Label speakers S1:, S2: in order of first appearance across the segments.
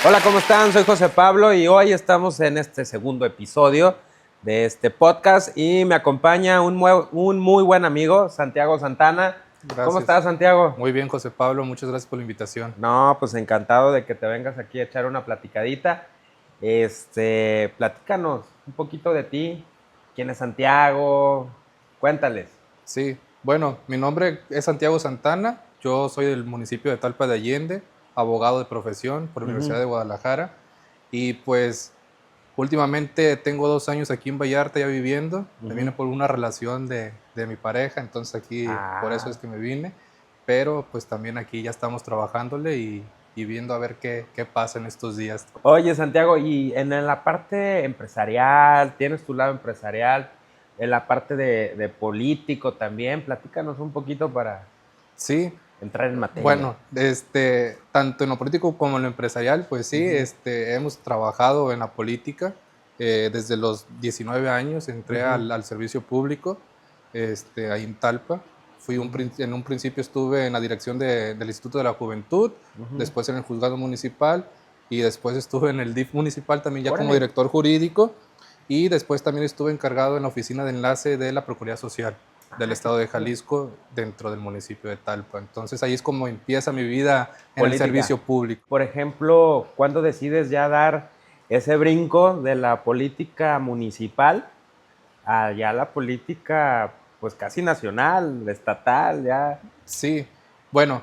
S1: Hola, ¿cómo están? Soy José Pablo y hoy estamos en este segundo episodio de este podcast y me acompaña un muy buen amigo, Santiago Santana.
S2: Gracias.
S1: ¿Cómo estás, Santiago?
S2: Muy bien, José Pablo, muchas gracias por la invitación.
S1: No, pues encantado de que te vengas aquí a echar una platicadita. Platícanos un poquito de ti. ¿Quién es Santiago? Cuéntales.
S2: Sí, bueno, mi nombre es Santiago Santana, yo soy del municipio de Talpa de Allende, abogado de profesión por la Universidad de Guadalajara y pues últimamente tengo 2 años aquí en Vallarta ya viviendo, me vine por una relación de mi pareja, entonces aquí por eso es que me vine, pero pues también aquí ya estamos trabajándole y viendo a ver qué pasa en estos días.
S1: Oye, Santiago, y en la parte empresarial, tienes tu lado empresarial, en la parte de político también, platícanos un poquito para
S2: Sí,
S1: entrar en materia.
S2: bueno, tanto en lo político como en lo empresarial, pues sí, hemos trabajado en la política. Desde los 19 años entré al servicio público, ahí en Talpa. En un principio estuve en la dirección del Instituto de la Juventud, después en el juzgado municipal y después estuve en el DIF municipal también ya como
S1: Órale.
S2: director jurídico y después también estuve encargado en la oficina de enlace de la Procuraduría Social del estado de Jalisco dentro del municipio de Talpa. Entonces ahí es como empieza mi vida en el
S1: Política.
S2: servicio público.
S1: Por ejemplo, ¿cuándo decides ya dar ese brinco de la política municipal a ya la política, pues casi nacional, estatal, ya?
S2: Sí, bueno,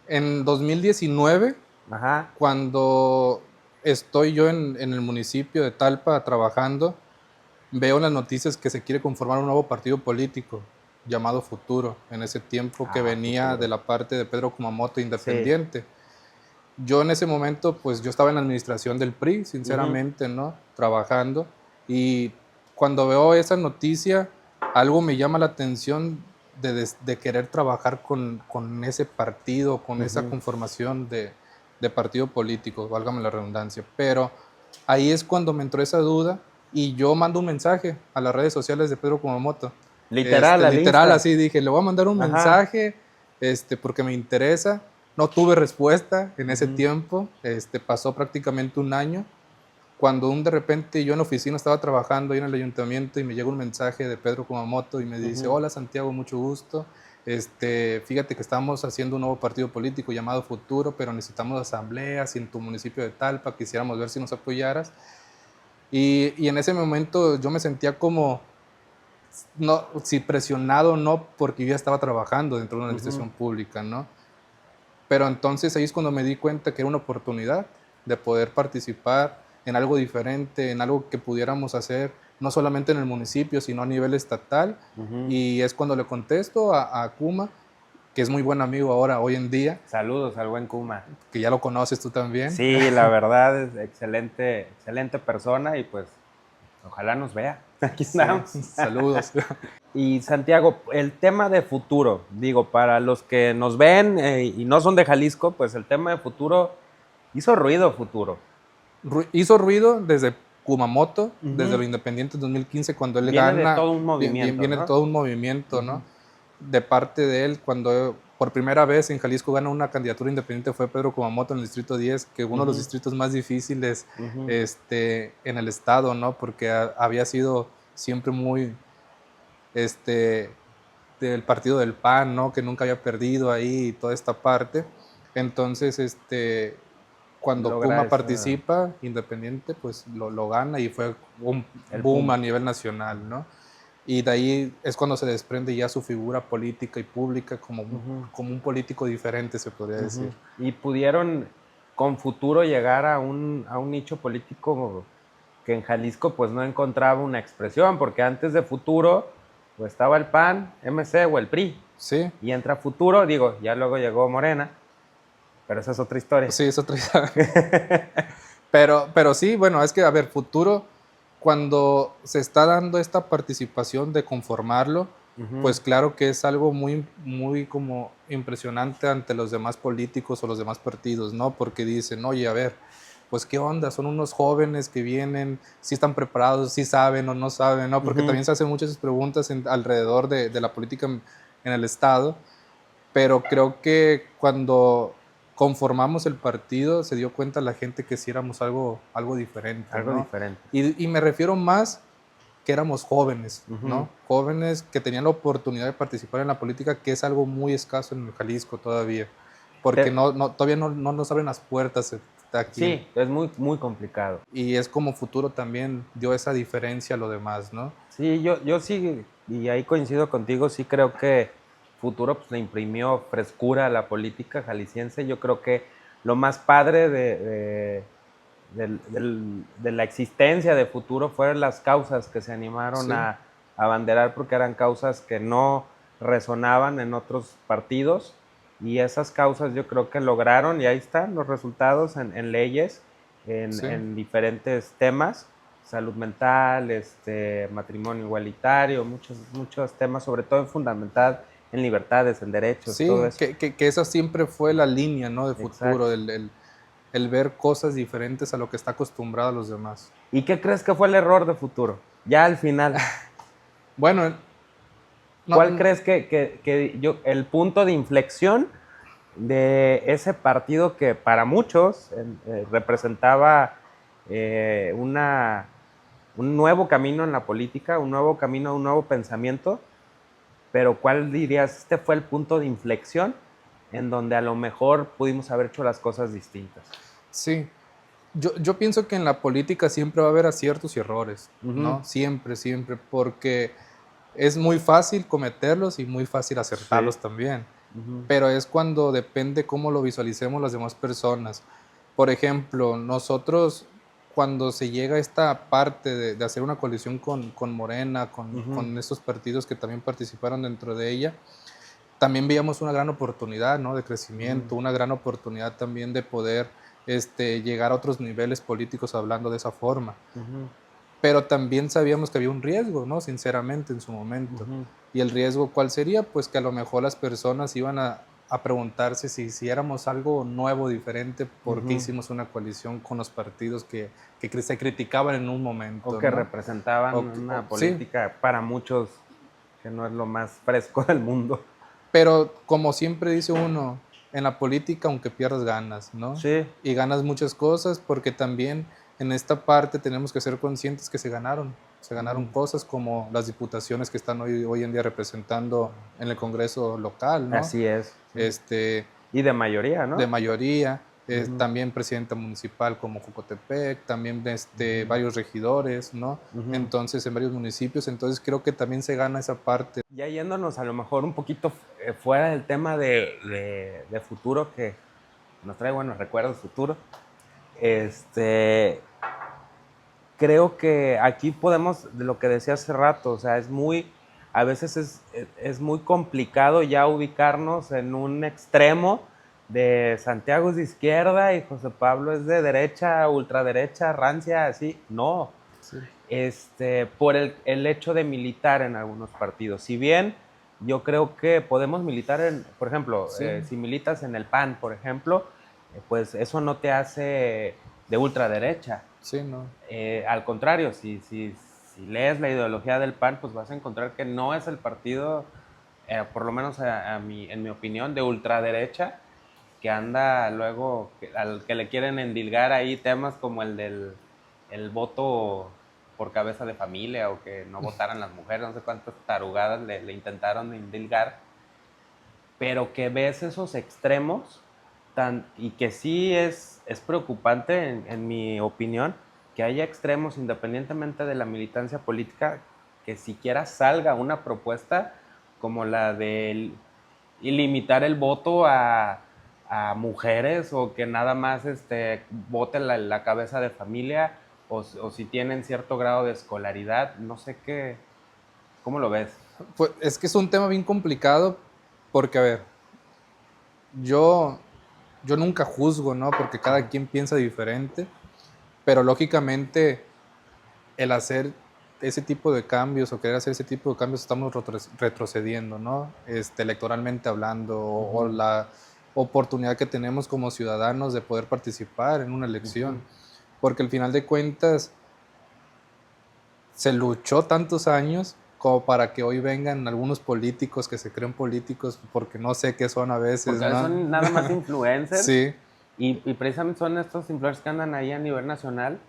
S2: en 2019,
S1: Ajá.
S2: cuando estoy yo en el municipio de Talpa trabajando, veo en las noticias que se quiere conformar un nuevo partido político llamado Futuro, en ese tiempo que venía
S1: Futuro.
S2: de la parte de Pedro Kumamoto
S1: Sí.
S2: independiente. Yo en ese momento, pues yo estaba en la administración del PRI, sinceramente, ¿no? Trabajando. Y cuando veo esa noticia, algo me llama la atención de querer trabajar con ese partido, con esa conformación de partido político, válgame la redundancia. Pero ahí es cuando me entró esa duda y yo mando un mensaje a las redes sociales de Pedro Kumamoto.
S1: Literal, al
S2: Literal,
S1: Insta.
S2: así dije, le voy a mandar un
S1: Ajá.
S2: mensaje porque me interesa. No tuve respuesta en ese tiempo, pasó prácticamente un año, cuando de repente yo en la oficina estaba trabajando ahí en el ayuntamiento y me llega un mensaje de Pedro Kumamoto y me dice, hola Santiago, mucho gusto, fíjate que estamos haciendo un nuevo partido político llamado Futuro, pero necesitamos asambleas y en tu municipio de Talpa quisiéramos ver si nos apoyaras. Y en ese momento yo me sentía como, no, si presionado, no, porque yo ya estaba trabajando dentro de una administración pública, ¿no? Pero entonces ahí es cuando me di cuenta que era una oportunidad de poder participar en algo diferente, en algo que pudiéramos hacer, no solamente en el municipio, sino a nivel estatal. Y es cuando le contesto a Kuma, que es muy buen amigo ahora, hoy en día,
S1: Saludos al buen Kuma.
S2: que ya lo conoces tú también.
S1: Sí, la verdad es excelente, excelente persona y pues ojalá nos vea. Aquí
S2: Sí,
S1: estamos.
S2: saludos.
S1: Y Santiago, el tema de futuro, digo, para los que nos ven y no son de Jalisco, pues el tema de futuro hizo ruido futuro.
S2: Hizo ruido desde Kumamoto, desde lo independiente en 2015, cuando él
S1: Viene de
S2: gana,
S1: todo un movimiento,
S2: viene
S1: ¿no?
S2: todo un movimiento, ¿no? De parte de él, cuando por primera vez en Jalisco gana una candidatura independiente fue Pedro Kumamoto en el Distrito 10, que uno de los distritos más difíciles en el estado, ¿no? Porque había sido siempre muy del partido del PAN, ¿no? Que nunca había perdido ahí y toda esta parte. Entonces, cuando
S1: Logra
S2: Kuma
S1: esa-
S2: participa independiente, pues lo gana y fue un
S1: El
S2: boom
S1: boom.
S2: a nivel nacional, ¿no? Y de ahí es cuando se desprende ya su figura política y pública como un político diferente, se podría decir.
S1: Y pudieron con futuro llegar a un nicho político que en Jalisco pues no encontraba una expresión, porque antes de futuro pues estaba el PAN, MC o el PRI.
S2: Sí,
S1: Y entra futuro, digo, ya luego llegó Morena, pero esa es otra historia.
S2: sí, es otra idea. Pero sí, bueno, es que, a ver, futuro, cuando se está dando esta participación de conformarlo, pues claro que es algo muy, muy como impresionante ante los demás políticos o los demás partidos, ¿no? Porque dicen, oye, a ver, pues qué onda, son unos jóvenes que vienen, si están preparados, si saben o no saben, ¿no? Porque también se hacen muchas preguntas alrededor de la política en el Estado, pero creo que cuando conformamos el partido, se dio cuenta la gente que sí éramos algo diferente,
S1: Algo
S2: ¿no?
S1: diferente.
S2: Y me refiero más que éramos jóvenes,
S1: Ujú.
S2: ¿no? Jóvenes que tenían la oportunidad de participar en la política, que es algo muy escaso en Jalisco todavía, porque
S1: Te-
S2: todavía no nos abren las puertas aquí.
S1: Sí, es muy, muy complicado.
S2: Y es como Futuro también dio esa diferencia a lo demás, ¿no?
S1: Sí, yo sí, y ahí coincido contigo, sí creo que Futuro pues, le imprimió frescura a la política jalisciense. Yo creo que lo más padre de la existencia de Futuro fueron las causas que se animaron
S2: Sí.
S1: a abanderar, porque eran causas que no resonaban en otros partidos, y esas causas yo creo que lograron, y ahí están los resultados en leyes,
S2: Sí.
S1: en diferentes temas, salud mental, matrimonio igualitario, muchos temas, sobre todo en fundamental en libertades, en derechos, todo
S2: Sí,
S1: eso.
S2: que esa siempre fue la línea, ¿no? De Futuro,
S1: Exacto.
S2: el ver cosas diferentes a lo que está acostumbrado a los demás.
S1: ¿Y qué crees que fue el error de Futuro? Ya al final,
S2: Bueno,
S1: ¿cuál
S2: no,
S1: crees el punto de inflexión de ese partido que para muchos representaba un nuevo camino en la política, un nuevo camino, un nuevo pensamiento? Pero ¿cuál dirías, este fue el punto de inflexión en donde a lo mejor pudimos haber hecho las cosas distintas?
S2: sí. Yo pienso que en la política siempre va a haber aciertos y errores,
S1: Ujú.
S2: ¿no? Siempre, siempre, porque es muy fácil cometerlos y muy fácil
S1: Sí.
S2: acertarlos también.
S1: Ujú.
S2: Pero es cuando depende cómo lo visualicemos las demás personas. Por ejemplo, nosotros cuando se llega a esta parte de hacer una coalición con Morena,
S1: Ujú.
S2: con estos partidos que también participaron dentro de ella, también veíamos una gran oportunidad, ¿no? De crecimiento, una gran oportunidad también de poder llegar a otros niveles políticos hablando de esa forma.
S1: Ujú.
S2: Pero también sabíamos que había un riesgo, ¿no? Sinceramente, en su momento.
S1: Ujú.
S2: ¿Y el riesgo cuál sería? Pues que a lo mejor las personas iban a preguntarse si éramos algo nuevo, diferente, por qué
S1: Ujú.
S2: hicimos una coalición con los partidos que se criticaban en un
S1: O
S2: momento,
S1: que
S2: ¿no?
S1: representaban una
S2: Sí,
S1: política para muchos que no es lo más fresco del mundo.
S2: pero como siempre dice uno, en la política, aunque pierdas, ganas, ¿no?
S1: Sí.
S2: Y ganas muchas cosas porque también en esta parte tenemos que ser conscientes que se ganaron. Se ganaron
S1: Ujú.
S2: cosas como las diputaciones que están hoy en día representando en el Congreso local, ¿no?
S1: Así es. Sí.
S2: Este,
S1: Y de mayoría,
S2: de
S1: ¿no?
S2: mayoría,
S1: Ujú.
S2: también presidenta municipal como Jocotepec, también
S1: Ujú.
S2: varios regidores, ¿no?
S1: Ujú.
S2: Entonces, en varios municipios, entonces creo que también se gana esa parte.
S1: Ya yéndonos a lo mejor un poquito fuera del tema de Futuro, que nos trae buenos recuerdos Futuro, este, creo que aquí podemos, de lo que decía hace rato, o sea, a veces es muy complicado ya ubicarnos en un extremo de Santiago es de izquierda y José Pablo es de derecha, ultraderecha, rancia, así. No,
S2: Sí,
S1: por el hecho de militar en algunos partidos. Si bien yo creo que podemos militar por ejemplo,
S2: sí,
S1: si militas en el PAN, por ejemplo, pues eso no te hace de ultraderecha.
S2: sí, no.
S1: Al contrario, si lees la ideología del PAN, pues vas a encontrar que no es el partido, por lo menos en mi opinión, de ultraderecha, que anda luego, al que le quieren endilgar ahí temas como el voto por cabeza de familia o que no votaran las mujeres, no sé cuántas tarugadas le intentaron endilgar, pero que ves esos extremos y que sí es preocupante, en mi opinión, que haya extremos, independientemente de la militancia política, que siquiera salga una propuesta como la de limitar el voto a mujeres, o que nada más vote la cabeza de familia, o si tienen cierto grado de escolaridad, no sé qué, ¿cómo lo ves?
S2: Pues es que es un tema bien complicado porque, a ver, yo, yo nunca juzgo, ¿no? Porque cada quien piensa diferente, pero lógicamente el hacer ese tipo de cambios o querer hacer ese tipo de cambios estamos retrocediendo, ¿no? Electoralmente hablando o
S1: Ujú.
S2: la oportunidad que tenemos como ciudadanos de poder participar en una
S1: Ujú.
S2: elección, porque al final de cuentas se luchó tantos años como para que hoy vengan algunos políticos que se creen políticos, porque no sé qué son a veces,
S1: Porque
S2: ¿no?
S1: son nada más influencers.
S2: Sí,
S1: Y precisamente son estos influencers que andan ahí a nivel nacional.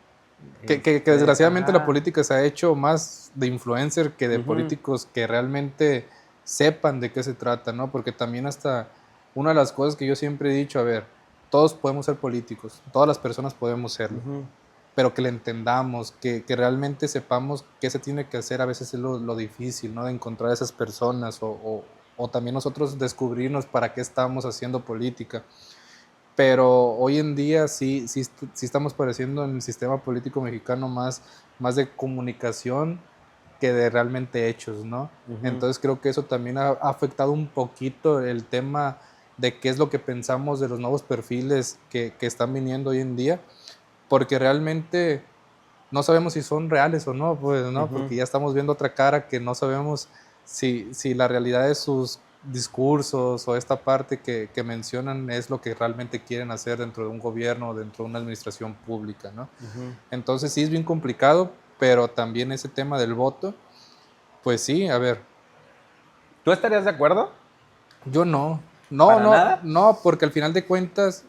S2: que desgraciadamente la
S1: Ajá.
S2: política se ha hecho más de influencer que de
S1: Ujú,
S2: políticos que realmente sepan de qué se trata, ¿no? Porque también hasta una de las cosas que yo siempre he dicho, a ver, todos podemos ser políticos, todas las personas podemos serlo,
S1: ujú,
S2: pero que le entendamos, que realmente sepamos qué se tiene que hacer, a veces es lo difícil, ¿no? De encontrar a esas personas o también nosotros descubrirnos para qué estamos haciendo política. Pero hoy en día sí estamos padeciendo en el sistema político mexicano más de comunicación que de realmente hechos, ¿no?
S1: ujú.
S2: Entonces creo que eso también ha afectado un poquito el tema de qué es lo que pensamos de los nuevos perfiles que están viniendo hoy en día, porque realmente no sabemos si son reales o no, pues, ¿no?
S1: Ujú.
S2: Porque ya estamos viendo otra cara que no sabemos si la realidad de sus discursos o esta parte que mencionan es lo que realmente quieren hacer dentro de un gobierno o dentro de una administración pública, ¿no?
S1: Ujú.
S2: Entonces sí es bien complicado, pero también ese tema del voto, pues sí, a ver,
S1: ¿Tú estarías de acuerdo?
S2: yo
S1: ¿Para nada?
S2: no, porque al final de cuentas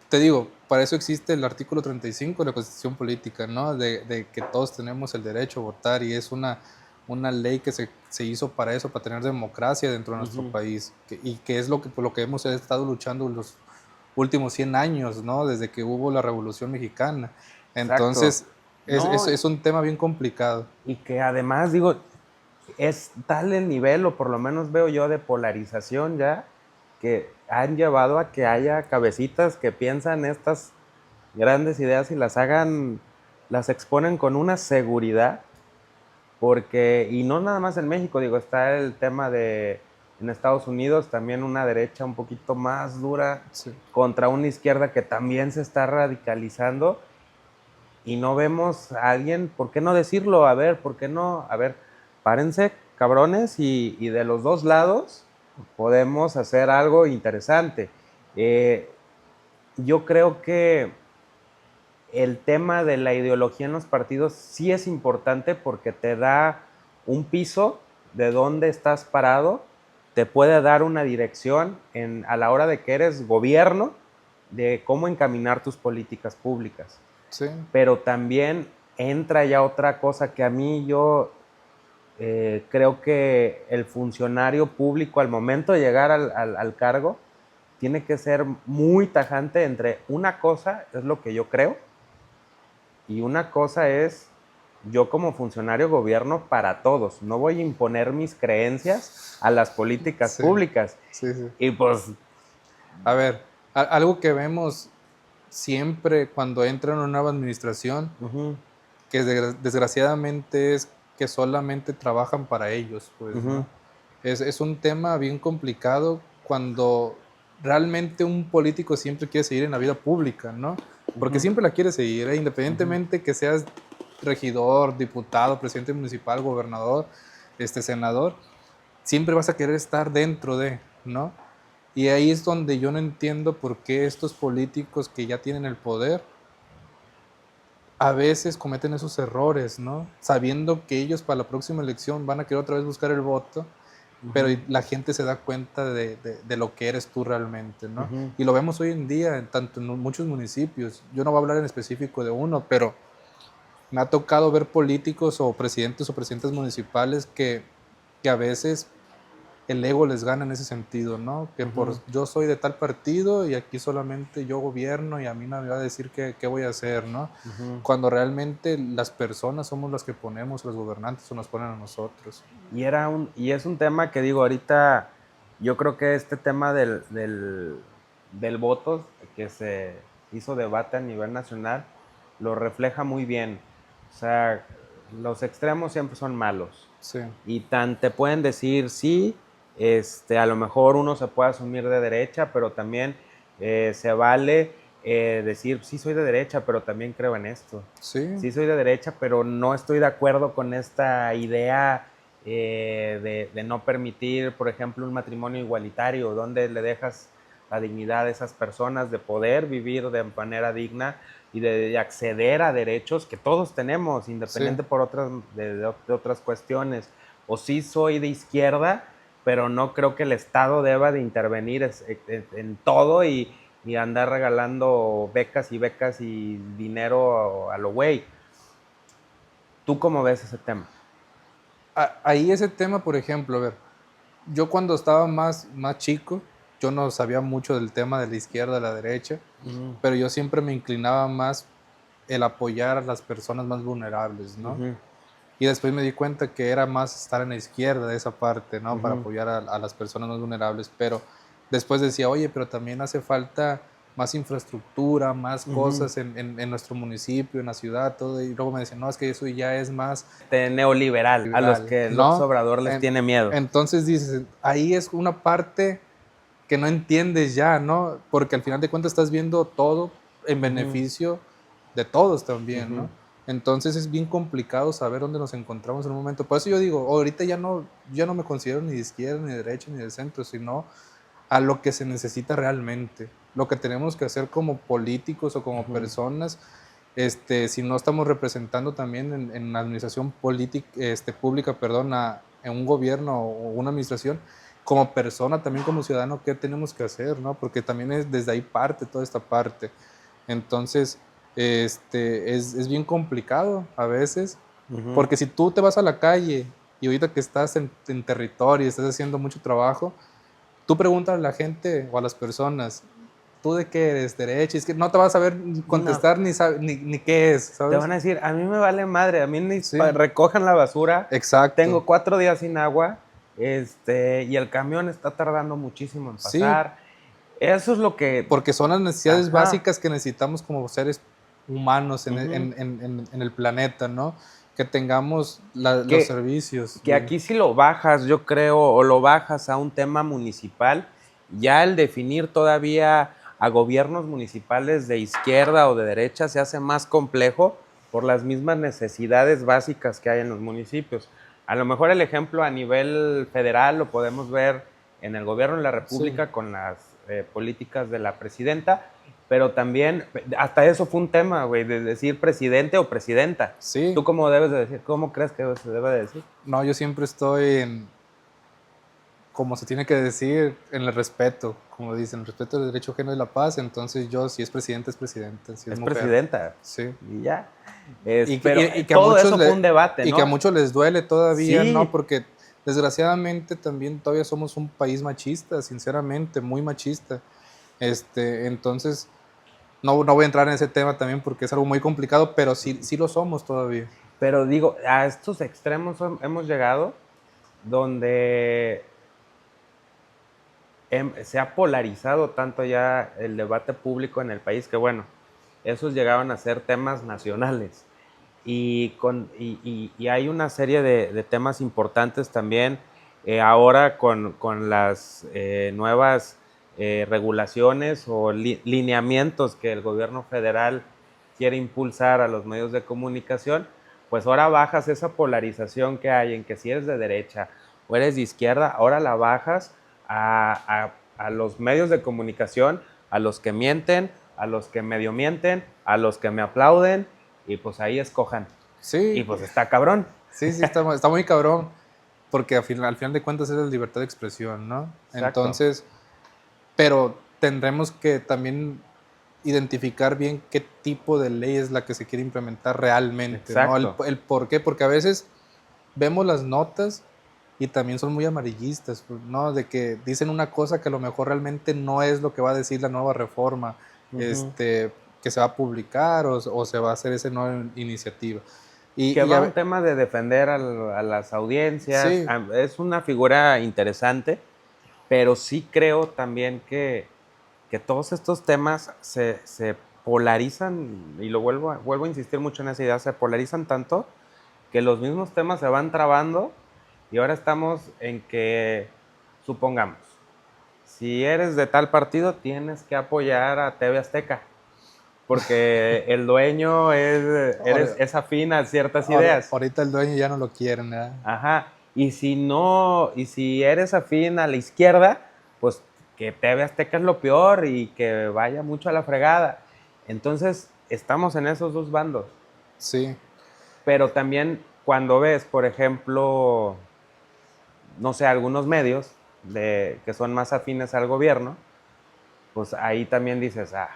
S2: te digo, para eso existe el artículo 35 de la Constitución Política, ¿no? De que todos tenemos el derecho a votar y es una ley que se hizo para eso, para tener democracia dentro de nuestro
S1: Ujú.
S2: país y que es por lo que hemos estado luchando los últimos 100 años, ¿no? Desde que hubo la Revolución Mexicana.
S1: Exacto.
S2: Entonces,
S1: No,
S2: es un tema bien complicado.
S1: y que además, digo, es tal el nivel, o por lo menos veo yo, de polarización ya, que han llevado a que haya cabecitas que piensan estas grandes ideas y las hagan, las exponen con una seguridad, porque, y no nada más en México, digo, está el tema de, en Estados Unidos, también una derecha un poquito más dura
S2: Sí,
S1: contra una izquierda que también se está radicalizando y no vemos a alguien, ¿por qué no decirlo? A ver, ¿por qué no? A ver, párense, cabrones, y de los dos lados podemos hacer algo interesante. Eh, yo creo que el tema de la ideología en los partidos sí es importante porque te da un piso de dónde estás parado, te puede dar una dirección a la hora de que eres gobierno, de cómo encaminar tus políticas públicas.
S2: sí,
S1: Pero también entra ya otra cosa que a mí yo creo que el funcionario público al momento de llegar al cargo tiene que ser muy tajante entre una cosa, es lo que yo creo, y una cosa es yo como funcionario gobierno para todos. No voy a imponer mis creencias a las políticas
S2: sí,
S1: públicas.
S2: sí, sí.
S1: Y pues,
S2: A ver, algo que vemos siempre cuando entra una nueva administración
S1: uh-huh,
S2: que desgraciadamente es que solamente trabajan para ellos, pues,
S1: uh-huh,
S2: ¿no? Es un tema bien complicado cuando realmente un político siempre quiere seguir en la vida pública, ¿no? Porque
S1: uh-huh,
S2: siempre la quiere seguir, ¿eh?
S1: uh-huh.
S2: Independientemente que seas regidor, diputado, presidente municipal, gobernador, senador, siempre vas a querer estar dentro de, ¿no? Y ahí es donde yo no entiendo por qué estos políticos que ya tienen el poder a veces cometen esos errores, ¿no? Sabiendo que ellos para la próxima elección van a querer otra vez buscar el voto, pero
S1: Uh-huh,
S2: la gente se da cuenta de lo que eres tú realmente, ¿no?
S1: uh-huh.
S2: Y lo vemos hoy en día, tanto en muchos municipios. Yo no voy a hablar en específico de uno, pero me ha tocado ver políticos o presidentes municipales que a veces el ego les gana en ese sentido, ¿no? Que por
S1: Uh-huh.
S2: yo soy de tal partido y aquí solamente yo gobierno y a mí nadie va a decir qué voy a hacer, ¿no?
S1: Uh-huh.
S2: Cuando realmente las personas somos las que ponemos, los gobernantes o nos ponen a nosotros.
S1: Y es un tema que digo, ahorita yo creo que este tema del voto que se hizo debate a nivel nacional lo refleja muy bien. O sea, los extremos siempre son malos.
S2: Sí,
S1: Y tan te pueden decir, sí, a lo mejor uno se puede asumir de derecha, pero también se vale decir, sí soy de derecha, pero también creo en esto.
S2: sí,
S1: Sí soy de derecha, pero no estoy de acuerdo con esta idea de no permitir, por ejemplo, un matrimonio igualitario, donde le dejas la dignidad de esas personas, de poder vivir de manera digna y de acceder a derechos que todos tenemos, independiente
S2: Sí.
S1: por de otras cuestiones. O sí soy de izquierda, pero no creo que el Estado deba de intervenir en todo y andar regalando becas y dinero a lo güey. ¿Tú cómo ves ese tema?
S2: Ahí ese tema, por ejemplo, a ver, yo cuando estaba más chico, yo no sabía mucho del tema de la izquierda, de la derecha, pero yo siempre me inclinaba más el apoyar a las personas más vulnerables, ¿no? Y después me di cuenta que era más estar en la izquierda de esa parte, ¿no? Para apoyar a las personas más vulnerables, pero después decía, oye, pero también hace falta más infraestructura, más cosas en nuestro municipio, en la ciudad, todo. Y luego me decían, no, es que eso ya es más
S1: Neoliberal, a los
S2: liberal,
S1: que López
S2: ¿no?
S1: Obrador les tiene miedo.
S2: Entonces dices, ahí es una parte que no entiendes ya, ¿no? Porque al final de cuentas estás viendo todo en beneficio de todos también, ¿no? Entonces es bien complicado saber dónde nos encontramos en un momento. Por eso yo digo, ahorita ya no me considero ni de izquierda, ni de derecha, ni de centro, sino a lo que se necesita realmente. Lo que tenemos que hacer como políticos o como personas, si no estamos representando también en la administración pública, perdón, en un gobierno o una administración, como persona, también como ciudadano, ¿qué tenemos que hacer? ¿No? Porque también es desde ahí parte toda esta parte. Entonces, es bien complicado a veces, porque si tú te vas a la calle y ahorita que estás en territorio y estás haciendo mucho trabajo, tú preguntas a la gente o a las personas, ¿tú de qué eres? ¿Derecha? Es que no te vas a saber
S1: No,
S2: contestar ni qué es,
S1: te
S2: ¿sabes?
S1: van a decir, a mí me vale madre, a mí ni
S2: Sí,
S1: recojan la basura,
S2: exacto.
S1: tengo 4 días sin agua, y el camión está tardando muchísimo en
S2: Sí,
S1: pasar. Eso es lo que,
S2: porque son las necesidades
S1: ajá,
S2: básicas que necesitamos como seres humanos
S1: ujú.
S2: en el planeta, ¿no? Que tengamos los
S1: que,
S2: servicios
S1: que
S2: bien.
S1: aquí si lo bajas, yo creo, o lo bajas a un tema municipal, ya el definir todavía a gobiernos municipales de izquierda o de derecha se hace más complejo por las mismas necesidades básicas que hay en los municipios. A lo mejor el ejemplo a nivel federal lo podemos ver en el gobierno de la
S2: Sí,
S1: República con las políticas de la presidenta, pero también, hasta eso fue un tema, güey, de decir presidente o presidenta.
S2: sí.
S1: ¿Tú cómo debes de decir? ¿Cómo crees que se debe de decir?
S2: No, yo siempre estoy como se tiene que decir, en el respeto, como dicen, el respeto del derecho ajeno y la paz. Entonces yo, si es presidente, es presidente, si es
S1: Es
S2: mujer,
S1: presidenta.
S2: sí.
S1: Y ya. Pero
S2: Y que a
S1: todo
S2: muchos
S1: eso fue un debate,
S2: y que a
S1: ¿no?
S2: muchos les duele todavía, ¿no?
S1: Sí,
S2: Porque desgraciadamente también todavía somos un país machista, sinceramente, muy machista. Entonces, no voy a entrar en ese tema también porque es algo muy complicado, pero sí lo somos todavía.
S1: pero digo, a estos extremos hemos llegado donde se ha polarizado tanto ya el debate público en el país que, bueno, esos llegaban a ser temas nacionales. Y hay una serie de temas importantes también ahora con las nuevas regulaciones o lineamientos que el gobierno federal quiere impulsar a los medios de comunicación, pues ahora bajas esa polarización que hay en que si eres de derecha o eres de izquierda, ahora la bajas a los medios de comunicación, a los que mienten, a los que medio mienten, a los que me aplauden, y pues ahí escojan. Y
S2: Sí,
S1: pues está cabrón.
S2: sí, está muy cabrón, porque al final de cuentas es la libertad de expresión, ¿no?
S1: Exacto.
S2: Entonces, pero tendremos que también identificar bien qué tipo de ley es la que se quiere implementar realmente, ¿no?
S1: Exacto.
S2: El por qué, porque a veces vemos las notas y también son muy amarillistas, pues, ¿no? De que dicen una cosa que a lo mejor realmente no es lo que va a decir la nueva reforma,
S1: Ujú.
S2: que se va a publicar o se va a hacer esa nueva iniciativa.
S1: Que
S2: Y
S1: va un tema de defender a las audiencias.
S2: sí,
S1: Es una figura interesante, pero sí creo también que todos estos temas se polarizan, y vuelvo a insistir mucho en esa idea, se polarizan tanto que los mismos temas se van trabando y ahora estamos en que, supongamos, si eres de tal partido tienes que apoyar a TV Azteca porque el dueño es afín a ciertas ideas.
S2: ahorita el dueño ya no lo quieren, ¿verdad?
S1: Ajá. Y si no, y si eres afín a la izquierda, pues que TV Azteca es lo peor y que vaya mucho a la fregada. Entonces, estamos en esos dos bandos.
S2: Sí,
S1: Pero también cuando ves, por ejemplo, no sé, algunos medios que son más afines al gobierno, pues ahí también dices, a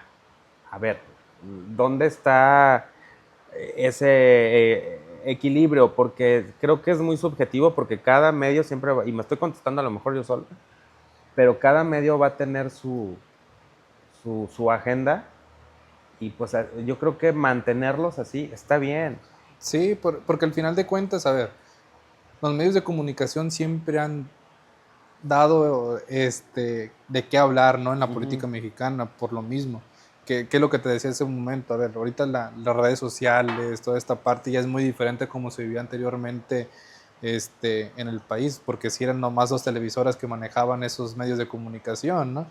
S1: ver, ¿dónde está ese equilibrio? Porque creo que es muy subjetivo porque cada medio siempre va, y me estoy contestando a lo mejor yo solo, pero cada medio va a tener su agenda y pues yo creo que mantenerlos así está bien.
S2: sí, porque al final de cuentas, a ver, los medios de comunicación siempre han dado de qué hablar, ¿no? En la política mexicana, por lo mismo. Que es lo que te decía hace un momento. A ver, ahorita las redes sociales, toda esta parte ya es muy diferente como se vivía anteriormente en el país, porque si eran nomás dos televisoras que manejaban esos medios de comunicación, ¿no?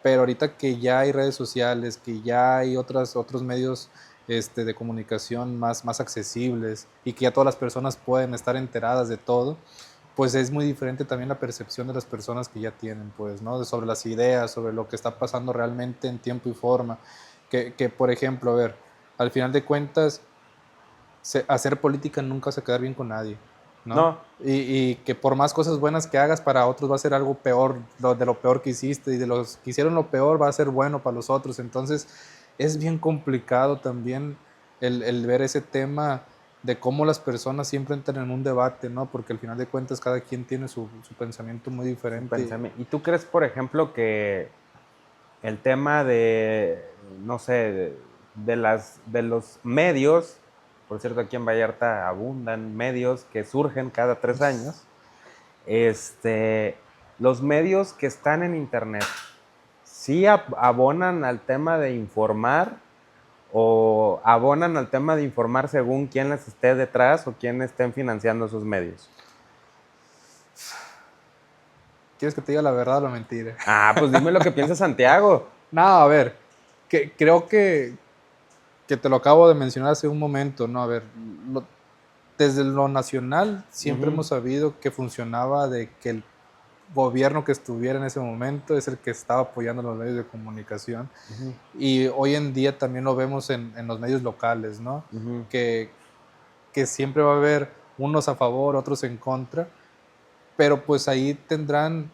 S2: Pero ahorita que ya hay redes sociales, que ya hay otros medios de comunicación más accesibles y que ya todas las personas pueden estar enteradas de todo, pues es muy diferente también la percepción de las personas que ya tienen, pues, ¿no? Sobre las ideas, sobre lo que está pasando realmente en tiempo y forma. Que por ejemplo, a ver, al final de cuentas, hacer política nunca se quedar bien con nadie, ¿no?
S1: No,
S2: Y que por más cosas buenas que hagas, para otros va a ser algo peor, de lo peor que hiciste, y de los que hicieron lo peor va a ser bueno para los otros. Entonces, es bien complicado también el ver ese tema de cómo las personas siempre entran en un debate, ¿no? Porque al final de cuentas cada quien tiene su pensamiento muy
S1: su
S2: diferente.
S1: pensamiento. ¿Y tú crees, por ejemplo, que el tema de, no sé, de los medios, por cierto, aquí en Vallarta abundan medios que surgen cada 3 años, los medios que están en internet, ¿sí abonan al tema de informar o abonan al tema de informar según quién les esté detrás o quién estén financiando esos medios?
S2: ¿Quieres que te diga la verdad o la mentira?
S1: Pues dime lo que piensa Santiago.
S2: No, a ver, creo que te lo acabo de mencionar hace un momento, ¿no? A ver, desde lo nacional siempre
S1: Ujú,
S2: hemos sabido que funcionaba de que el gobierno que estuviera en ese momento es el que estaba apoyando los medios de comunicación.
S1: ujú,
S2: Y hoy en día también lo vemos en los medios locales, ¿no?
S1: ujú.
S2: Que, que siempre va a haber unos a favor, otros en contra, pero pues ahí tendrán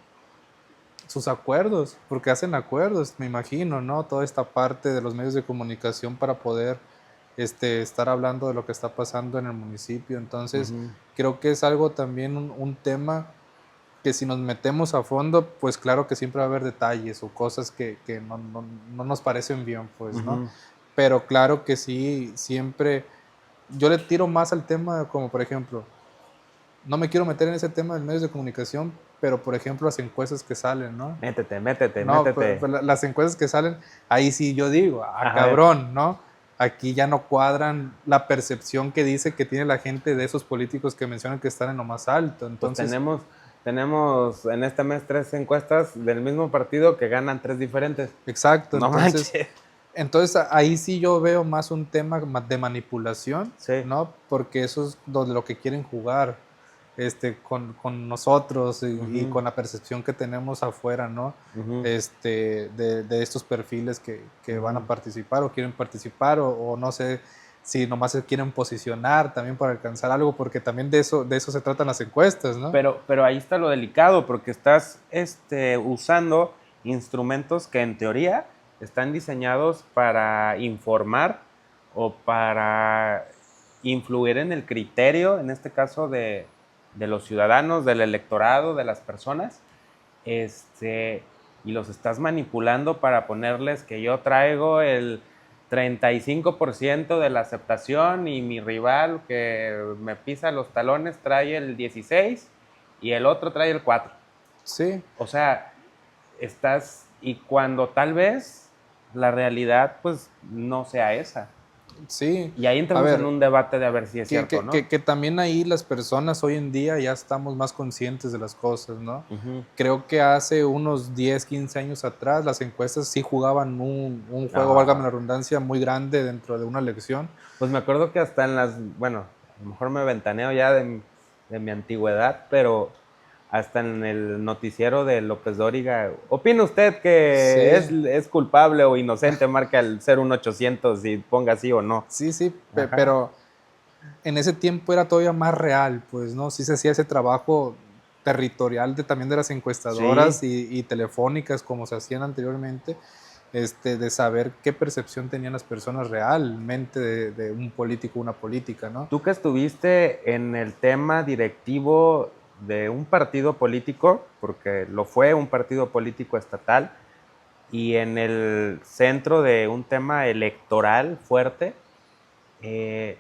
S2: sus acuerdos, porque hacen acuerdos, me imagino, ¿no? Toda esta parte de los medios de comunicación para poder estar hablando de lo que está pasando en el municipio. Entonces,
S1: Ujú.
S2: creo que es algo también un tema que si nos metemos a fondo, pues claro que siempre va a haber detalles o cosas que no nos parecen bien, pues, ¿no?
S1: Ujú.
S2: Pero claro que sí, siempre, yo le tiro más al tema como, por ejemplo, no me quiero meter en ese tema de medios de comunicación, pero por ejemplo las encuestas que salen, ¿no?
S1: Métete, métete,
S2: No,
S1: métete.
S2: las encuestas que salen, ahí sí yo digo,
S1: A ver,
S2: cabrón, ¿no? Aquí ya no cuadran la percepción que dice que tiene la gente de esos políticos que mencionan que están en lo más alto.
S1: pues
S2: Entonces,
S1: tenemos en este mes 3 encuestas del mismo partido que ganan 3 diferentes.
S2: exacto,
S1: No
S2: entonces,
S1: manches.
S2: ahí sí yo veo más un tema de manipulación,
S1: Sí.
S2: ¿no? Porque eso es lo que quieren jugar con nosotros y
S1: Ujú,
S2: con la percepción que tenemos afuera, ¿no?
S1: ujú,
S2: De estos perfiles que van a
S1: ujú.
S2: participar o quieren participar o no sé si nomás se quieren posicionar también para alcanzar algo, porque también de eso se tratan las encuestas, ¿no?
S1: Pero ahí está lo delicado, porque estás usando instrumentos que en teoría están diseñados para informar o para influir en el criterio, en este caso de los ciudadanos, del electorado, de las personas, y los estás manipulando para ponerles que yo traigo el 35% de la aceptación y mi rival que me pisa los talones trae el 16 y el otro trae el 4.
S2: Sí,
S1: O sea, y cuando tal vez la realidad pues no sea esa.
S2: sí.
S1: Y ahí
S2: A
S1: entramos en
S2: ver,
S1: un debate de a ver si es
S2: que,
S1: cierto o
S2: que,
S1: no.
S2: que, que también ahí las personas hoy en día ya estamos más conscientes de las cosas, ¿no?
S1: Ujú.
S2: Creo que hace unos 10 15 años atrás las encuestas sí jugaban un juego, válgame
S1: Ah,
S2: la redundancia, muy grande dentro de una elección.
S1: pues me acuerdo que hasta bueno, a lo mejor me ventaneo ya de mi antigüedad, pero hasta en el noticiero de López Dóriga, ¿opina usted
S2: Sí,
S1: que es culpable o inocente? Marca el 01800 y ponga sí o no.
S2: sí, sí,
S1: Ajá.
S2: pero en ese tiempo era todavía más real, pues, ¿no? Sí se hacía ese trabajo territorial también de las
S1: Sí.
S2: encuestadoras y telefónicas como se hacían anteriormente, de saber qué percepción tenían las personas realmente de un político o una política, ¿no?
S1: Tú que estuviste en el tema directivo de un partido político, porque lo fue un partido político estatal, y en el centro de un tema electoral fuerte, eh,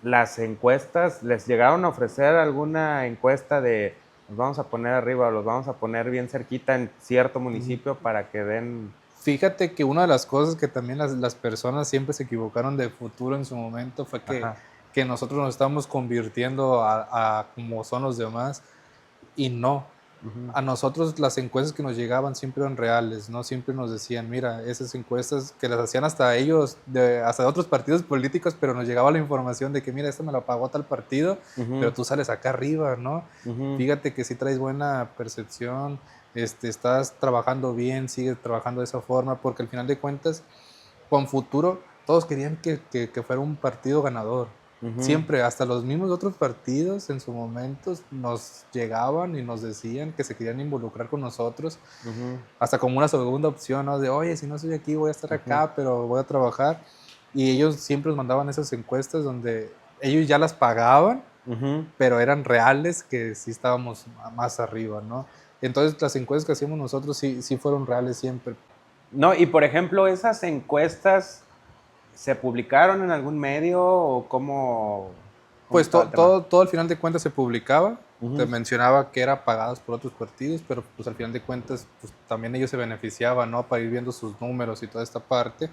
S1: las encuestas, ¿les llegaron a ofrecer alguna encuesta de los vamos a poner arriba o los vamos a poner bien cerquita en cierto
S2: Mm,
S1: municipio para que den...
S2: Fíjate que una de las cosas que también las personas siempre se equivocaron de futuro en su momento fue
S1: Ajá.
S2: que nosotros nos estamos convirtiendo a como son los demás y no.
S1: Uh-huh.
S2: A nosotros las encuestas que nos llegaban siempre eran reales, ¿no? Siempre nos decían, mira, esas encuestas que las hacían hasta ellos, hasta de otros partidos políticos, pero nos llegaba la información de que, mira, esta me la pagó tal partido,
S1: Uh-huh.
S2: pero tú sales acá arriba, ¿no?
S1: Uh-huh.
S2: Fíjate que si traes buena percepción, estás trabajando bien, sigues trabajando de esa forma, porque al final de cuentas, con futuro, todos querían que fuera un partido ganador.
S1: Uh-huh.
S2: Siempre, hasta los mismos otros partidos en su momento nos llegaban y nos decían que se querían involucrar con nosotros,
S1: Uh-huh.
S2: hasta como una segunda opción, ¿no? De, oye, si no estoy aquí, voy a estar
S1: Uh-huh.
S2: acá, pero voy a trabajar. Y ellos siempre nos mandaban esas encuestas donde ellos ya las pagaban,
S1: Uh-huh.
S2: pero eran reales que sí estábamos más arriba, ¿no? Entonces las encuestas que hacíamos nosotros sí fueron reales siempre.
S1: No, y por ejemplo, esas encuestas se publicaron en algún medio o cómo
S2: Pues
S1: estaba el tema.
S2: todo al final de cuentas se publicaba. Te
S1: Uh-huh.
S2: mencionaba que era pagados por otros partidos, pero pues al final de cuentas pues, también ellos se beneficiaban, ¿no? Para ir viendo sus números y toda esta parte.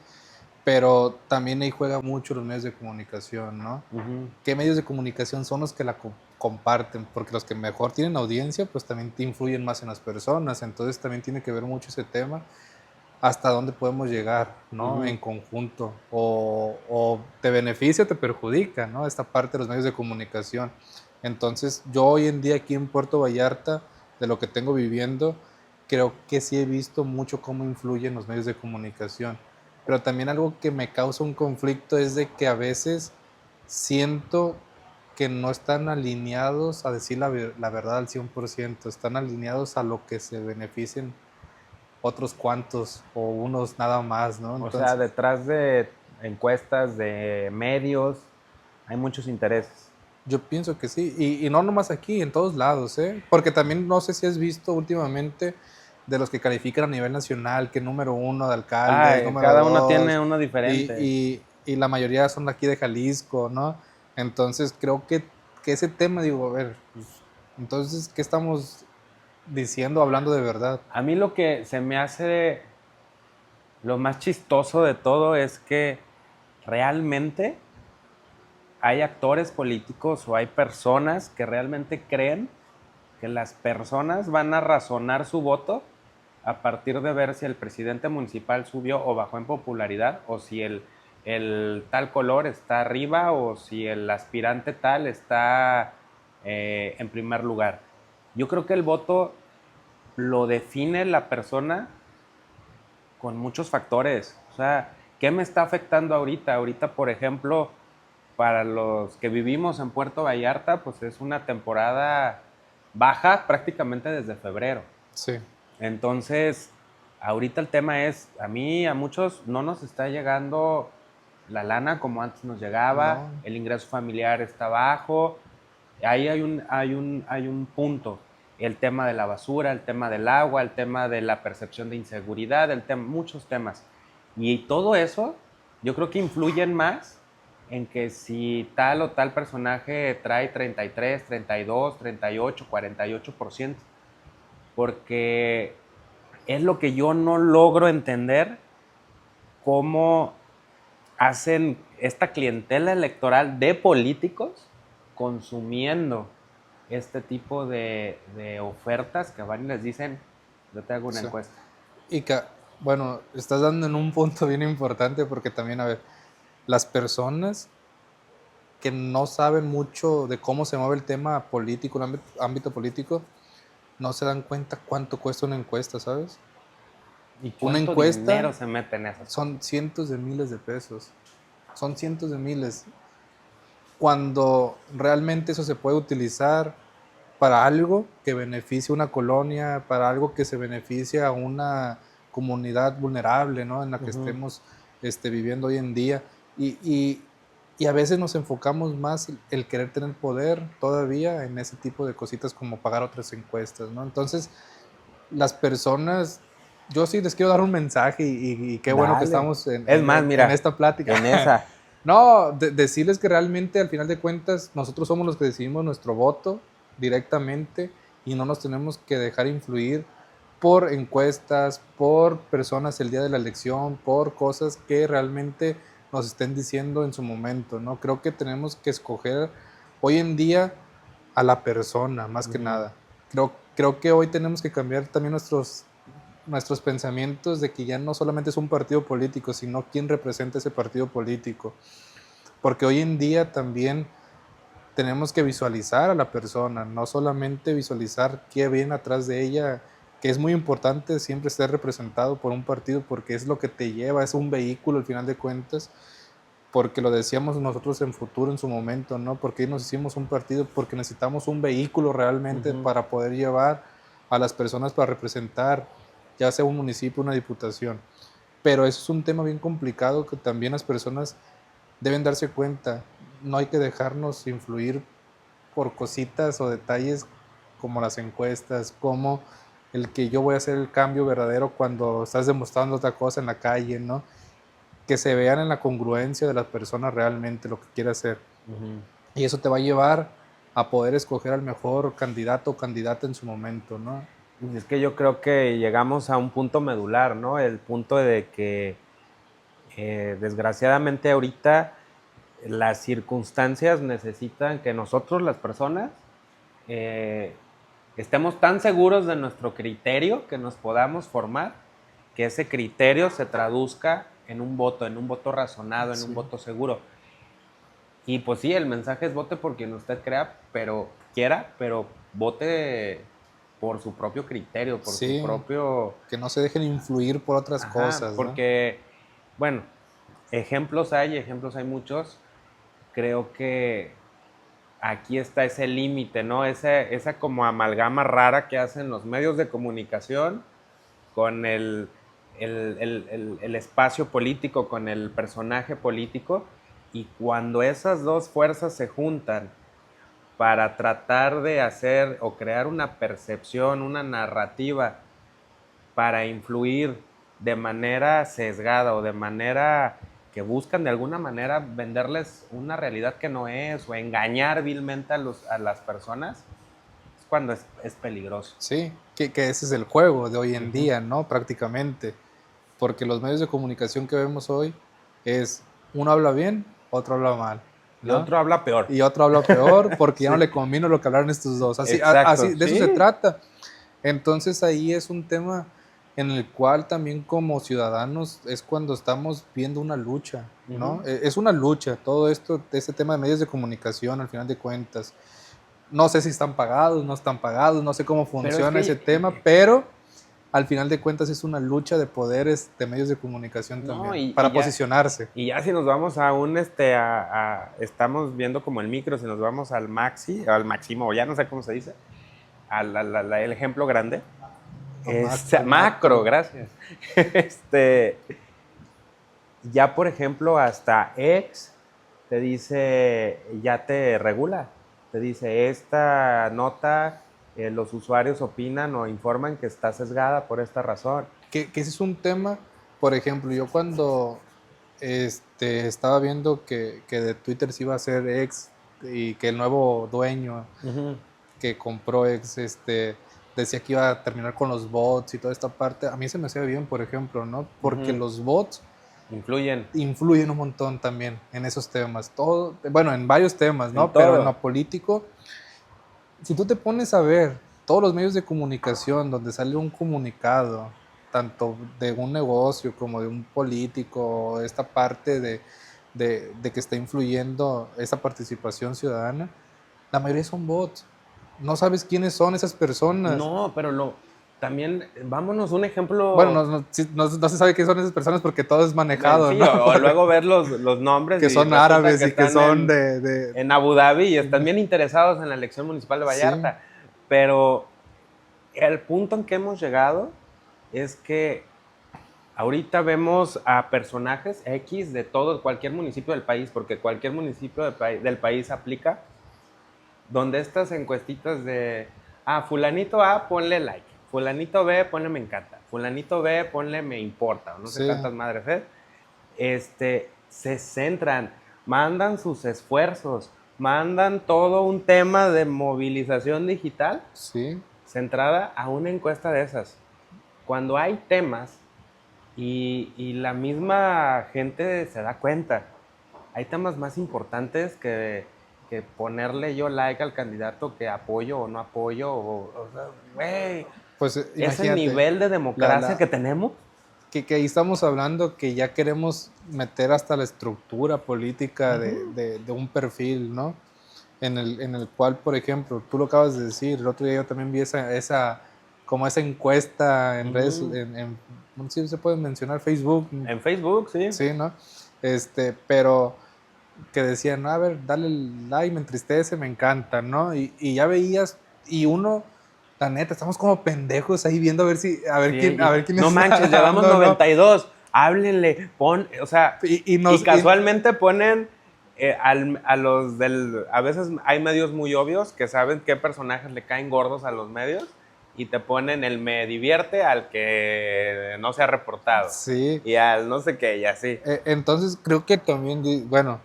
S2: Pero también ahí juega mucho los medios de comunicación, ¿no?
S1: Uh-huh.
S2: ¿Qué medios de comunicación son los que la comparten? Porque los que mejor tienen audiencia, pues también te influyen más en las personas. Entonces también tiene que ver mucho ese tema hasta dónde podemos llegar, ¿no?
S1: Uh-huh.
S2: En conjunto. O te beneficia o te perjudica, ¿no? Esta parte de los medios de comunicación. Entonces, yo hoy en día aquí en Puerto Vallarta, de lo que tengo viviendo, creo que sí he visto mucho cómo influyen los medios de comunicación. Pero también algo que me causa un conflicto es de que a veces siento que no están alineados a decir la verdad al 100%, están alineados a lo que se beneficien otros cuantos o unos nada más, ¿no?
S1: O sea,
S2: Entonces,
S1: detrás de encuestas, de medios, hay muchos intereses.
S2: yo pienso que sí, y no nomás aquí, en todos lados, ¿eh? Porque también no sé si has visto últimamente de los que califican a nivel nacional, que número uno de alcaldes, número
S1: Cada uno tiene
S2: dos,
S1: uno diferente.
S2: y la mayoría son de aquí de Jalisco, ¿no? Entonces creo que ese tema, digo, a ver, pues, entonces, ¿qué estamos diciendo, hablando de verdad?
S1: A mí lo que se me hace lo más chistoso de todo es que realmente hay actores políticos o hay personas que realmente creen que las personas van a razonar su voto a partir de ver si el presidente municipal subió o bajó en popularidad o si el tal color está arriba o si el aspirante tal está en primer lugar. Yo creo que el voto lo define la persona con muchos factores. O sea, ¿qué me está afectando ahorita? Ahorita, por ejemplo, para los que vivimos en Puerto Vallarta, pues es una temporada baja prácticamente desde febrero.
S2: Sí,
S1: Entonces, ahorita el tema es, a mí, a muchos no nos está llegando la lana como antes nos llegaba,
S2: no,
S1: el ingreso familiar está bajo, ahí hay un punto, el tema de la basura, el tema del agua, el tema de la percepción de inseguridad, muchos temas. Y todo eso yo creo que influyen más en que si tal o tal personaje trae 33, 32, 38, 48%, porque es lo que yo no logro entender, cómo hacen esta clientela electoral de políticos consumiendo este tipo de ofertas que van y les dicen, yo te hago una
S2: sí.
S1: encuesta.
S2: Y que, bueno, estás dando en un punto bien importante porque también, a ver, las personas que no saben mucho de cómo se mueve el tema político, el ámbito político, no se dan cuenta cuánto cuesta una encuesta, ¿sabes?
S1: ¿Y
S2: Una
S1: cuánto dinero
S2: encuesta
S1: se mete en esas cosas?
S2: son cientos de miles de pesos, son cientos de miles. Cuando realmente eso se puede utilizar para algo que beneficie a una colonia, para algo que se beneficie a una comunidad vulnerable, ¿no? En la que
S1: Ujú.
S2: estemos viviendo hoy en día. Y, y, y a veces nos enfocamos más el querer tener poder todavía en ese tipo de cositas como pagar otras encuestas, ¿no? Entonces, las personas, yo sí les quiero dar un mensaje y qué bueno que
S1: Dale.
S2: estamos
S1: Es más,
S2: en
S1: mira,
S2: esta plática.
S1: en esa.
S2: No, decirles que realmente al final de cuentas nosotros somos los que decidimos nuestro voto directamente y no nos tenemos que dejar influir por encuestas, por personas el día de la elección, por cosas que realmente nos estén diciendo en su momento, ¿no? Creo que tenemos que escoger hoy en día a la persona, más que
S1: Ujú.
S2: nada. Creo que hoy tenemos que cambiar también nuestros pensamientos de que ya no solamente es un partido político, sino quién representa ese partido político. Porque hoy en día también tenemos que visualizar a la persona, no solamente visualizar qué viene atrás de ella, que es muy importante siempre ser representado por un partido porque es lo que te lleva, es un vehículo al final de cuentas, porque lo decíamos nosotros en futuro en su momento, ¿no? Porque nos hicimos un partido, porque necesitamos un vehículo realmente
S1: Ujú.
S2: para poder llevar a las personas para representar, ya sea un municipio, una diputación. Pero eso es un tema bien complicado que también las personas deben darse cuenta. No hay que dejarnos influir por cositas o detalles como las encuestas, como el que yo voy a hacer el cambio verdadero cuando estás demostrando otra cosa en la calle, ¿no? Que se vean en la congruencia de las personas realmente lo que quiere hacer.
S1: Ujú.
S2: Y eso te va a llevar a poder escoger al mejor candidato o candidata en su momento, ¿no?
S1: Y es que yo creo que llegamos a un punto medular, ¿no? El punto de que desgraciadamente ahorita las circunstancias necesitan que nosotros, las personas, eh, estemos tan seguros de nuestro criterio que nos podamos formar, que ese criterio se traduzca en un voto razonado, en un
S2: Sí,
S1: voto seguro. Y pues sí, el mensaje es vote por quien usted crea, pero quiera, pero vote por su propio criterio, por su
S2: sí,
S1: propio...
S2: que no se dejen influir por otras
S1: Ajá,
S2: cosas, ¿no?
S1: porque, bueno, ejemplos hay muchos. Creo que aquí está ese límite, ¿no? Esa como amalgama rara que hacen los medios de comunicación con el espacio político, con el personaje político, y cuando esas dos fuerzas se juntan para tratar de hacer o crear una percepción, una narrativa para influir de manera sesgada o de manera que buscan de alguna manera venderles una realidad que no es o engañar vilmente a las personas, es cuando es peligroso.
S2: Sí, que ese es el juego de hoy en
S1: Ujú.
S2: día, ¿no? Prácticamente. Porque los medios de comunicación que vemos hoy es uno habla bien, otro habla mal,
S1: Y
S2: ¿no?
S1: otro habla peor.
S2: Y otro habla peor porque ya no
S1: Sí,
S2: le convino lo que hablaron estos dos. Así,
S1: exacto,
S2: así, de eso se
S1: sí.
S2: trata. Entonces ahí es un tema en el cual también como ciudadanos es cuando estamos viendo una lucha, ¿no?
S1: Ujú.
S2: Es una lucha, todo esto, este tema de medios de comunicación al final de cuentas. No sé si están pagados, no están pagados, no sé cómo
S1: Pero es
S2: funciona ese
S1: que,
S2: tema, pero al final de cuentas es una lucha de poderes de medios de comunicación
S1: no,
S2: también, para
S1: ya,
S2: posicionarse.
S1: y ya si nos vamos a estamos viendo como el micro, si nos vamos al maxi, al máximo, ya no sé cómo se dice, el ejemplo grande, macro,
S2: Macro.
S1: gracias. Este, ya por ejemplo, hasta X te dice, ya te regula, te dice, esta nota, los usuarios opinan o informan que está sesgada por esta razón.
S2: Que ese es un tema, por ejemplo, yo cuando estaba viendo que de Twitter se iba a hacer ex y que el nuevo dueño
S1: Ujú.
S2: que compró ex decía que iba a terminar con los bots y toda esta parte, a mí se me hacía bien, por ejemplo, ¿no? Porque
S1: Ujú.
S2: los bots
S1: Influyen
S2: influyen un montón también en esos temas, todo, bueno, en varios temas,
S1: en
S2: ¿no? Pero en
S1: todo.
S2: lo político, si tú te pones a ver todos los medios de comunicación donde sale un comunicado, tanto de un negocio como de un político, esta parte de que está influyendo esa participación ciudadana, la mayoría son bots. No sabes quiénes son esas personas.
S1: No, pero también, vámonos, un ejemplo.
S2: Bueno, no se sabe quiénes son esas personas porque todo es manejado,
S1: Sí,
S2: ¿no?
S1: o luego ver los nombres
S2: que
S1: y
S2: son
S1: resulta
S2: árabes y que
S1: están
S2: son
S1: en Abu Dhabi y están bien interesados en la elección municipal de
S2: Sí.
S1: Vallarta. Pero el punto en que hemos llegado es que ahorita vemos a personajes X de cualquier municipio del país, porque cualquier municipio del país aplica, donde estas encuestitas de, fulanito A, ponle like, fulanito B, ponle me encanta, fulanito B, ponle me importa, o no sé
S2: Sí.
S1: cuántas madres se centran, mandan sus esfuerzos, mandan todo un tema de movilización digital
S2: Sí.
S1: centrada a una encuesta de esas. Cuando hay temas y la misma gente se da cuenta, hay temas más importantes que ponerle yo like al candidato que apoyo o no apoyo, o sea, güey,
S2: Pues
S1: ese
S2: imagínate,
S1: nivel de democracia que tenemos.
S2: que ahí estamos hablando que ya queremos meter hasta la estructura política de un perfil, ¿no? En el cual, por ejemplo, tú lo acabas de decir, el otro día yo también vi como esa encuesta en redes, no sé si se puede mencionar, Facebook.
S1: En Facebook, sí.
S2: Sí, ¿no? Pero que decían, a ver, dale like, me entristece, me encanta, ¿no? Y ya veías, y uno, la neta, estamos como pendejos ahí viendo
S1: Sí,
S2: a ver quién
S1: no
S2: está
S1: manches, llevamos
S2: dando, ¿no?
S1: 92. Háblenle, o sea, y casualmente ponen a los a veces hay medios muy obvios que saben qué personajes le caen gordos a los medios y te ponen el me divierte al que no se ha reportado.
S2: Sí.
S1: Y al no sé qué, y así.
S2: Entonces creo que también, bueno,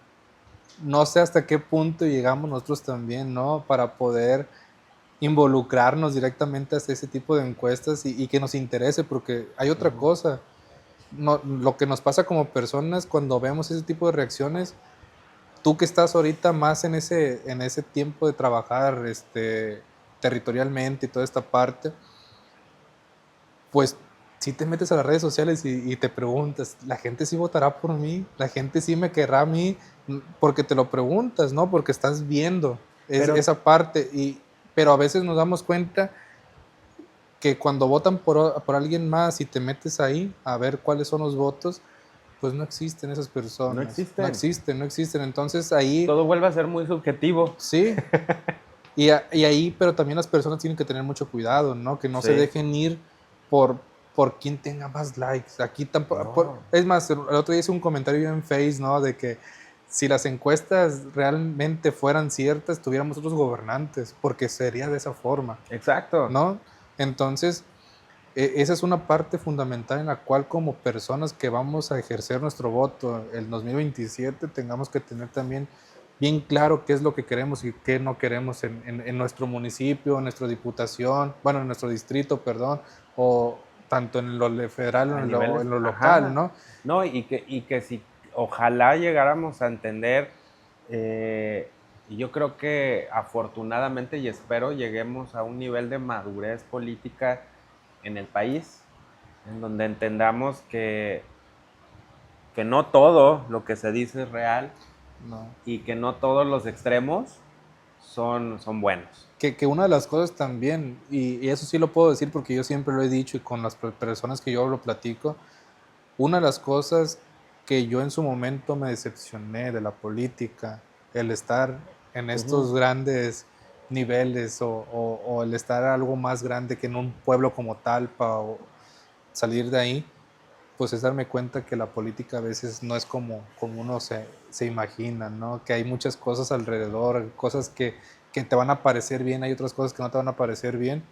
S2: no sé hasta qué punto llegamos nosotros también, ¿no? Para poder involucrarnos directamente hasta ese tipo de encuestas y que nos interese, porque hay otra cosa. No, lo que nos pasa como personas cuando vemos ese tipo de reacciones, tú que estás ahorita más en ese tiempo de trabajar territorialmente y toda esta parte, pues si te metes a las redes sociales y te preguntas, ¿la gente sí votará por mí? ¿La gente sí me querrá a mí? Porque te lo preguntas, ¿no? Porque estás viendo
S1: Pero
S2: esa parte. Pero a veces nos damos cuenta que cuando votan por alguien más y te metes ahí a ver cuáles son los votos, pues no existen esas personas.
S1: no
S2: No
S1: existen.
S2: existen, no existen. Entonces ahí,
S1: Todo vuelve a ser muy subjetivo.
S2: sí. Y ahí, pero también las personas tienen que tener mucho cuidado, ¿no? Que no se
S1: Sí.
S2: dejen ir por quien tenga más likes. Aquí tampoco.
S1: No.
S2: Es más, el otro día hice un comentario en Face, ¿no? De que si las encuestas realmente fueran ciertas, tuviéramos otros gobernantes, porque sería de esa forma,
S1: Exacto.
S2: ¿no? Entonces, esa es una parte fundamental en la cual como personas que vamos a ejercer nuestro voto el 2027 tengamos que tener también bien claro qué es lo que queremos y qué no queremos en nuestro municipio, en nuestra diputación, bueno, en nuestro distrito, perdón, o tanto en lo federal o en lo local,
S1: Ajá.
S2: ¿no?
S1: No, y que si ojalá llegáramos a entender, y yo creo que afortunadamente y espero lleguemos a un nivel de madurez política en el país, en donde entendamos que no todo lo que se dice es real
S2: No.
S1: y que no todos los extremos son buenos.
S2: Que una de las cosas también, y eso sí lo puedo decir porque yo siempre lo he dicho y con las personas que yo lo platico, una de las cosas que yo en su momento me decepcioné de la política, el estar en estos grandes niveles o el estar algo más grande que en un pueblo como Talpa o salir de ahí, pues es darme cuenta que la política a veces no es como uno se imagina, ¿no? Que hay muchas cosas alrededor, cosas que te van a parecer bien, hay otras cosas que no te van a parecer bien,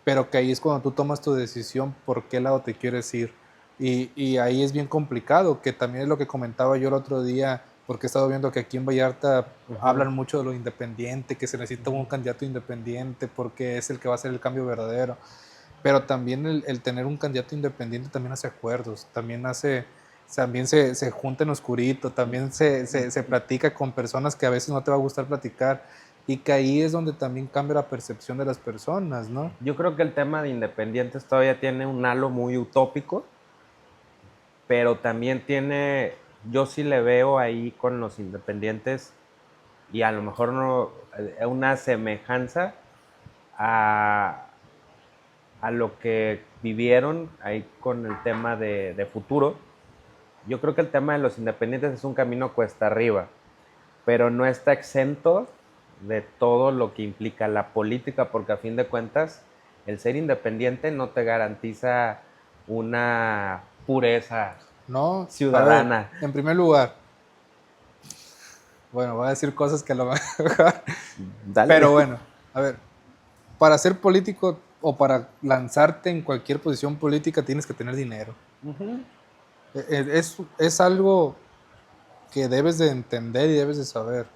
S2: pero que ahí es cuando tú tomas tu decisión por qué lado te quieres ir. Y ahí es bien complicado, que también es lo que comentaba yo el otro día, porque he estado viendo que aquí en Vallarta hablan mucho de lo independiente, que se necesita un candidato independiente porque es el que va a hacer el cambio verdadero. Pero también el tener un candidato independiente también hace acuerdos, también se junta en oscurito, también se platica con personas que a veces no te va a gustar platicar y que ahí es donde también cambia la percepción de las personas, ¿no?
S1: Yo creo que el tema de independientes todavía tiene un halo muy utópico, pero también tiene yo sí le veo ahí con los independientes y a lo mejor no una semejanza a, a lo que vivieron ahí con el tema de futuro. Yo creo que el tema de los independientes es un camino cuesta arriba, pero no está exento de todo lo que implica la política, porque a fin de cuentas el ser independiente no te garantiza una pureza
S2: No, a ver,
S1: ciudadana.
S2: en primer lugar, bueno, voy a decir cosas que a lo mejor,
S1: Dale.
S2: pero bueno, a ver, para ser político o para lanzarte en cualquier posición política tienes que tener dinero.
S1: Uh-huh.
S2: Es algo que debes de entender y debes de saber,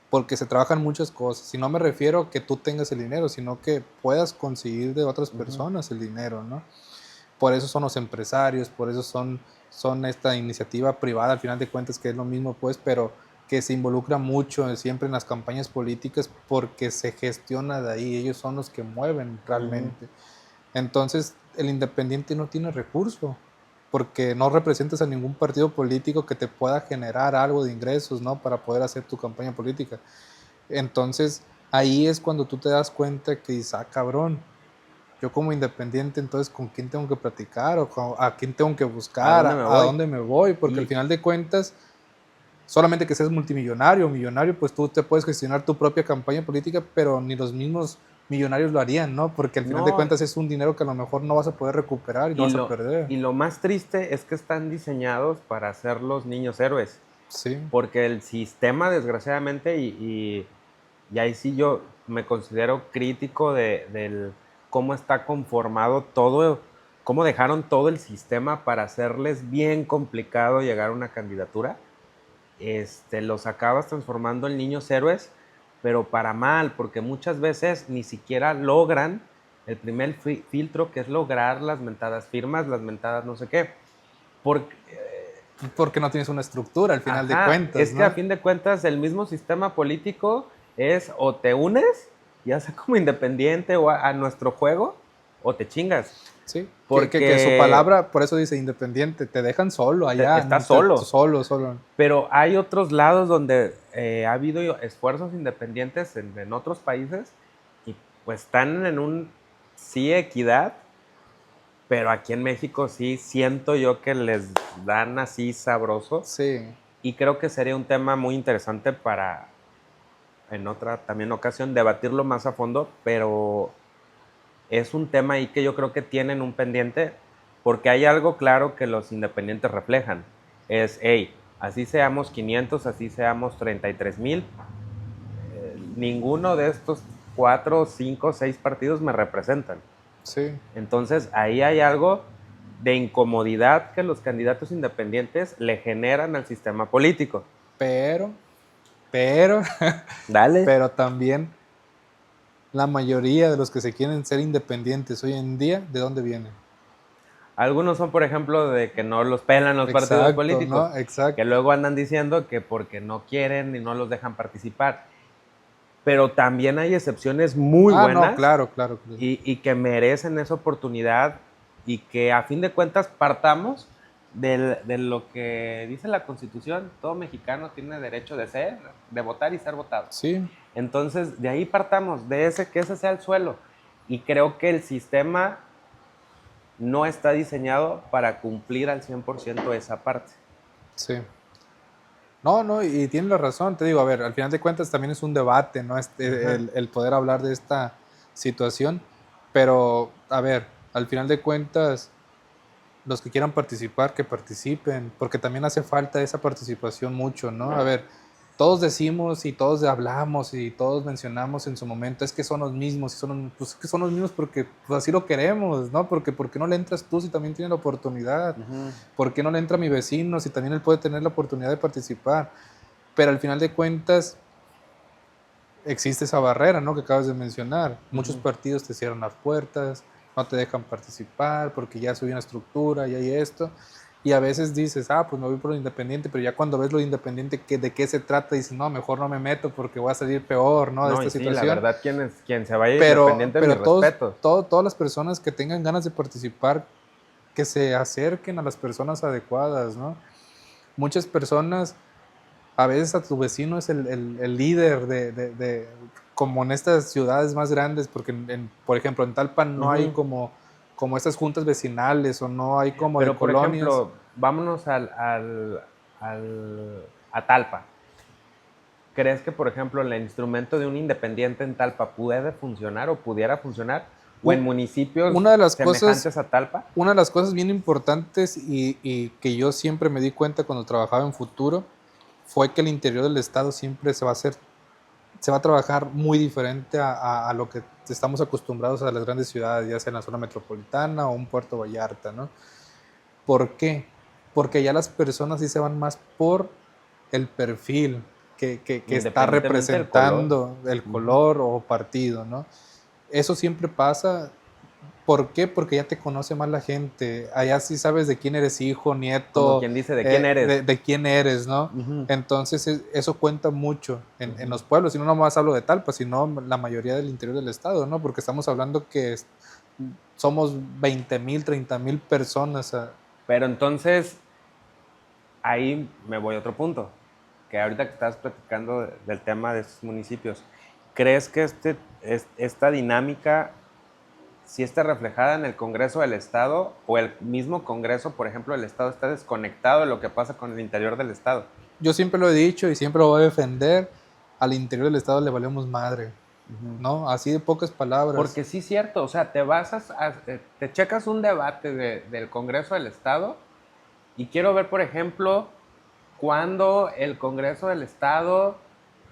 S2: porque se trabajan muchas cosas. Y no me refiero a que tú tengas el dinero, sino que puedas conseguir de otras personas el dinero, ¿no? Por eso son los empresarios, por eso son esta iniciativa privada, al final de cuentas, que es lo mismo, pues, pero que se involucra mucho siempre en las campañas políticas porque se gestiona de ahí, ellos son los que mueven realmente. Entonces, el independiente no tiene recurso, porque no representas a ningún partido político que te pueda generar algo de ingresos, ¿no? Para poder hacer tu campaña política. Entonces, ahí es cuando tú te das cuenta que dices, ah, cabrón, yo como independiente, entonces, ¿con quién tengo que platicar? ¿O a quién tengo que
S1: ¿A
S2: buscar?
S1: dónde me
S2: A
S1: voy?
S2: dónde me voy? Porque al
S1: Y,
S2: final de cuentas, solamente que seas multimillonario o millonario, pues tú te puedes gestionar tu propia campaña política, pero ni los mismos millonarios lo harían, ¿no? Porque al final de
S1: no,
S2: cuentas es un dinero que a lo mejor no vas a poder recuperar y lo
S1: y
S2: vas a
S1: lo,
S2: perder.
S1: y lo más triste es que están diseñados para ser los niños héroes.
S2: Sí,
S1: Porque el sistema, desgraciadamente, y ahí sí yo me considero crítico del cómo está conformado todo, cómo dejaron todo el sistema para hacerles bien complicado llegar a una candidatura. Los acabas transformando en niños héroes, pero para mal, porque muchas veces ni siquiera logran el primer filtro, que es lograr las mentadas firmas, las mentadas no sé qué. Porque,
S2: porque no tienes una estructura al final de
S1: ajá,
S2: cuentas,
S1: es que a
S2: ¿no?
S1: fin de cuentas el mismo sistema político es o te unes, ya sea como independiente o a nuestro juego, o te chingas.
S2: Sí, que su
S1: Porque
S2: palabra, por eso dice independiente, te dejan solo allá,
S1: estás solo.
S2: solo.
S1: Pero hay otros lados donde ha habido esfuerzos independientes en otros países y pues están en un sí equidad, pero aquí en México sí siento yo que les dan así sabroso
S2: Sí,
S1: y creo que sería un tema muy interesante para en otra también ocasión debatirlo más a fondo, pero es un tema ahí que yo creo que tienen un pendiente porque hay algo claro que los independientes reflejan. Es, hey, así seamos 500, así seamos 33,000, ninguno de estos 4, 5, 6 partidos me representan.
S2: sí,
S1: Entonces ahí hay algo de incomodidad que los candidatos independientes le generan al sistema político.
S2: pero, pero,
S1: Dale.
S2: pero también la mayoría de los que se quieren ser independientes hoy en día, ¿de dónde vienen?
S1: Algunos son, por ejemplo, de que no los pelan los partidos
S2: Exacto,
S1: políticos,
S2: ¿no?
S1: que
S2: Exacto.
S1: luego andan diciendo que porque no quieren y no los dejan participar. Pero también hay excepciones muy
S2: Ah, no,
S1: buenas
S2: claro, claro, claro.
S1: y que merecen esa oportunidad y que a fin de cuentas partamos de lo que dice la Constitución, todo mexicano tiene derecho de ser, de votar y ser votado.
S2: Sí,
S1: Entonces, de ahí partamos, que ese sea el suelo. Y creo que el sistema no está diseñado para cumplir al 100% esa parte.
S2: sí. No, no, y tienes la razón, te digo, a ver, al final de cuentas también es un debate, ¿no?
S1: Ajá.
S2: El poder hablar de esta situación, pero, a ver, al final de cuentas, los que quieran participar, que participen, porque también hace falta esa participación mucho, ¿no? A ver, todos decimos y todos hablamos y todos mencionamos en su momento, es que son los mismos, y pues es que son los mismos porque pues así lo queremos, ¿no? Porque ¿por qué no le entras tú si también tienes la oportunidad?
S1: Uh-huh.
S2: ¿Por qué no le entra mi vecino si también él puede tener la oportunidad de participar? Pero al final de cuentas existe esa barrera, ¿no? Que acabas de mencionar. Muchos
S1: Uh-huh.
S2: partidos te cierran las puertas, no te dejan participar porque ya soy una estructura y hay esto. Y a veces dices, ah, pues me voy por lo independiente, pero ya cuando ves lo independiente, ¿de qué se trata? Dices, no, mejor no me meto porque voy a salir peor, ¿no? De
S1: No,
S2: esta
S1: y sí, la
S2: situación.
S1: verdad, quien se vaya independiente, mis
S2: Pero
S1: respetos.
S2: todas las personas que tengan ganas de participar, que se acerquen a las personas adecuadas, ¿no? muchas personas, a veces a tu vecino es el líder como en estas ciudades más grandes, porque por ejemplo en Talpan no hay
S1: Ujú.
S2: como estas juntas vecinales o no hay como de
S1: Pero, por
S2: colonias.
S1: ejemplo, vámonos a Talpa. ¿Crees que, por ejemplo, el instrumento de un independiente en Talpa puede funcionar o pudiera funcionar? ¿O en
S2: U-
S1: municipios
S2: Una de las cosas,
S1: semejantes a Talpa?
S2: una de las cosas bien importantes y que yo siempre me di cuenta cuando trabajaba en Futuro fue que el interior del estado siempre se va a trabajar muy diferente a lo que estamos acostumbrados a las grandes ciudades, ya sea en la zona metropolitana o un Puerto Vallarta, ¿no? ¿Por qué? Porque ya las personas sí se van más por el perfil que está
S1: Independientemente del color.
S2: representando el
S1: Ujú.
S2: color o partido, ¿no? Eso siempre pasa. ¿Por qué? Porque ya te conoce más la gente. Allá sí sabes de quién eres hijo,
S1: Como
S2: nieto,
S1: quien dice, ¿de quién eres?
S2: de quién eres, ¿no?
S1: Ujú,
S2: Entonces eso cuenta mucho en
S1: ujú.
S2: los pueblos. Y no nomás hablo de Talpa, sino la mayoría del interior del estado, ¿no? Porque estamos hablando que somos 20,000, 30,000 personas.
S1: Pero entonces, ahí me voy a otro punto, que ahorita que estás platicando del tema de estos municipios, ¿crees que esta dinámica si está reflejada en el Congreso del Estado o el mismo Congreso, por ejemplo, del Estado está desconectado de lo que pasa con el interior del Estado?
S2: Yo siempre lo he dicho y siempre lo voy a defender. Al interior del estado le valemos madre, ¿no? Así de pocas palabras.
S1: Porque sí es cierto, o sea, te checas un debate del Congreso del Estado y quiero ver, por ejemplo, cuando el Congreso del Estado,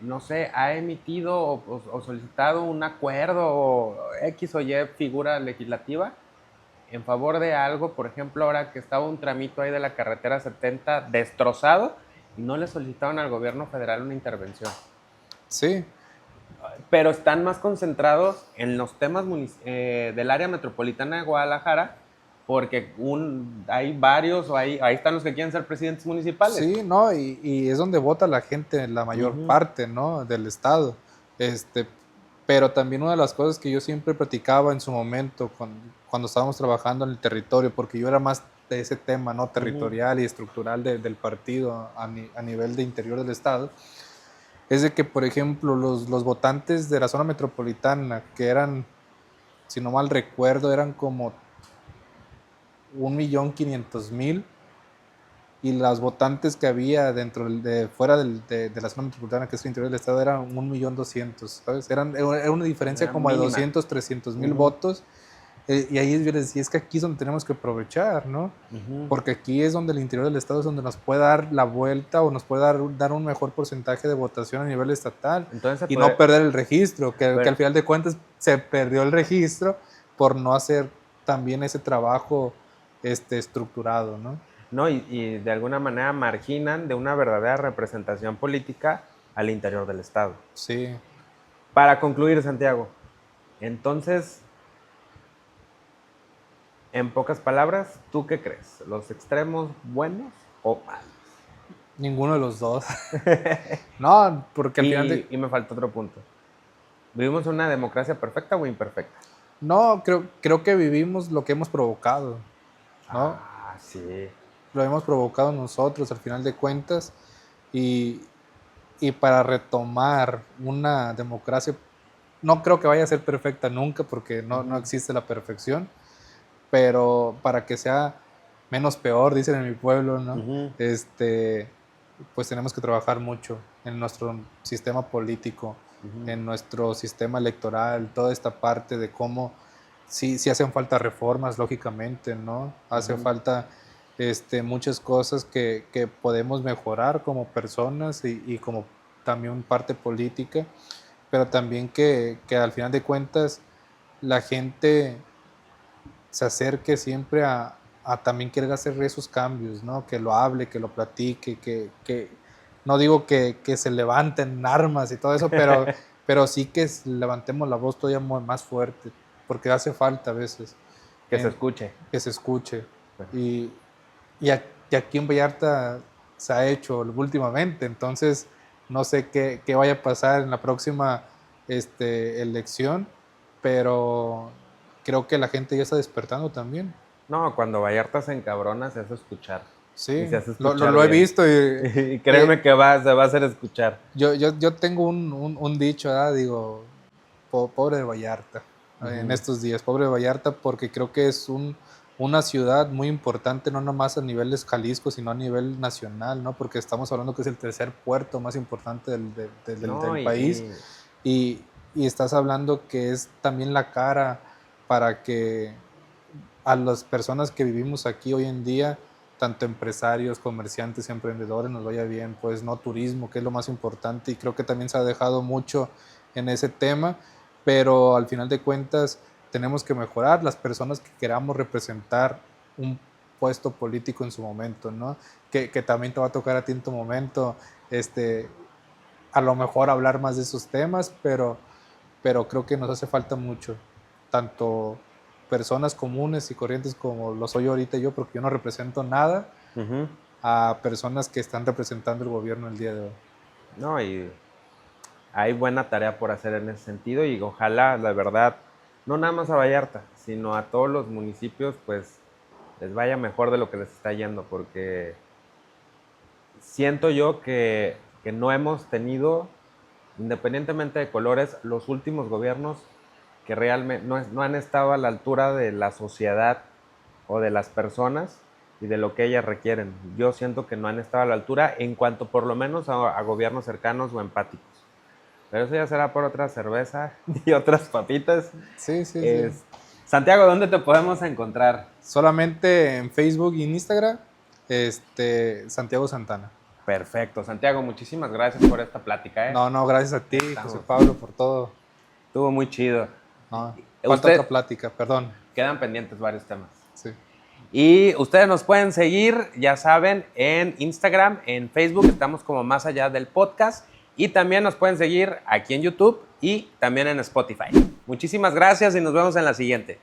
S1: no sé, ha emitido o solicitado un acuerdo o X o Y figura legislativa en favor de algo, por ejemplo, ahora que estaba un tramito ahí de la carretera 70 destrozado y no le solicitaron al gobierno federal una intervención.
S2: Sí,
S1: Pero están más concentrados en los temas del área metropolitana de Guadalajara, porque hay varios, o ahí están los que quieren ser presidentes municipales.
S2: sí, ¿no? Y es donde vota la gente, la mayor
S1: Ujú.
S2: parte, ¿no? Del estado. Este, pero también una de las cosas que yo siempre platicaba en su momento cuando estábamos trabajando en el territorio, porque yo era más de ese tema, ¿no?
S1: Ujú.
S2: Territorial y estructural del partido a nivel de interior del estado, es de que, por ejemplo, los votantes de la zona metropolitana, que eran, si no mal recuerdo, eran como 1,500,000, y las votantes que había fuera de la zona metropolitana, que es el interior del estado, eran 1,200,000, ¿sabes? Era una diferencia
S1: Era
S2: como de
S1: mínima.
S2: 200,000, 300,000
S1: Ujú.
S2: votos. Y ahí yo les decía, es que aquí es donde tenemos que aprovechar, ¿no?
S1: Ujú.
S2: Porque aquí es donde el interior del estado es donde nos puede dar la vuelta o nos puede dar un mejor porcentaje de votación a nivel estatal
S1: Entonces,
S2: y no perder el registro, que
S1: pero-
S2: al final de cuentas se perdió el registro por no hacer también ese trabajo estructurado, ¿no?
S1: no, y de alguna manera marginan de una verdadera representación política al interior del Estado.
S2: Sí.
S1: Para concluir, Santiago, entonces, en pocas palabras, ¿tú qué crees? ¿Los extremos buenos o malos?
S2: Ninguno de los dos. No, porque al final
S1: Y me falta otro punto. ¿Vivimos una democracia perfecta o imperfecta?
S2: no, creo que vivimos lo que hemos provocado, ¿no?
S1: Ah, sí.
S2: Lo hemos provocado nosotros al final de cuentas y, y para retomar una democracia, no creo que vaya a ser perfecta nunca porque no
S1: Ujú,
S2: existe la perfección, pero para que sea menos peor, dicen en mi pueblo, ¿no?
S1: ujú,
S2: Pues tenemos que trabajar mucho en nuestro sistema político,
S1: ujú,
S2: en nuestro sistema electoral, toda esta parte de cómo sí hacen falta reformas, lógicamente, ¿no? Hace
S1: ujú.
S2: falta muchas cosas que podemos mejorar como personas y como también parte política, pero también que al final de cuentas la gente se acerque siempre a también querer hacer esos cambios, ¿no? Que lo hable, que lo platique, no digo que se levanten armas y todo eso, pero sí que levantemos la voz todavía más fuerte, porque hace falta a veces
S1: Que se
S2: en-
S1: escuche.
S2: que se escuche. Y, y aquí en Vallarta se ha hecho últimamente, entonces no sé qué vaya a pasar en la próxima elección, pero creo que la gente ya está despertando también.
S1: No, cuando Vallarta se encabrona se hace escuchar.
S2: Sí,
S1: y se hace escuchar
S2: lo he
S1: bien.
S2: visto
S1: Y créeme que se va a hacer escuchar.
S2: yo tengo un dicho, ¿verdad? Digo, pobre de Vallarta, en
S1: Ujú.
S2: estos días, pobre de Vallarta, porque creo que es una ciudad muy importante, no nomás a nivel de Jalisco, sino a nivel nacional, ¿no? Porque estamos hablando que es el tercer puerto más importante
S1: No,
S2: del país
S1: y
S2: y estás hablando que es también la cara para que a las personas que vivimos aquí hoy en día, tanto empresarios, comerciantes, emprendedores, nos vaya bien, pues no turismo, que es lo más importante, y creo que también se ha dejado mucho en ese tema, pero al final de cuentas tenemos que mejorar las personas que queramos representar un puesto político en su momento, ¿no? Que también te va a tocar a ti en tu momento, a lo mejor hablar más de esos temas, pero creo que nos hace falta mucho, tanto personas comunes y corrientes como lo soy ahorita yo, porque yo no represento nada,
S1: ujú.
S2: a personas que están representando el gobierno el día de hoy.
S1: No, y hay buena tarea por hacer en ese sentido y ojalá, la verdad, no nada más a Vallarta, sino a todos los municipios, pues les vaya mejor de lo que les está yendo, porque siento yo que no hemos tenido, independientemente de colores, los últimos gobiernos que realmente no han estado a la altura de la sociedad o de las personas y de lo que ellas requieren. Yo siento que no han estado a la altura en cuanto por lo menos a gobiernos cercanos o empáticos. Pero eso ya será por otra cerveza y otras papitas.
S2: Sí, sí, sí.
S1: Es... Santiago, ¿dónde te podemos encontrar?
S2: Solamente en Facebook y en Instagram, Santiago Santana.
S1: Perfecto. Santiago, muchísimas gracias por esta plática, ¿eh?
S2: No, no, gracias a ti,
S1: Estamos.
S2: José Pablo, por todo.
S1: Estuvo muy chido.
S2: No, falta
S1: Usted,
S2: otra plática, perdón.
S1: quedan pendientes varios temas.
S2: Sí.
S1: Y ustedes nos pueden seguir, ya saben, en Instagram, en Facebook, estamos como Más Allá del Podcast. Y también nos pueden seguir aquí en YouTube y también en Spotify. Muchísimas gracias y nos vemos en la siguiente.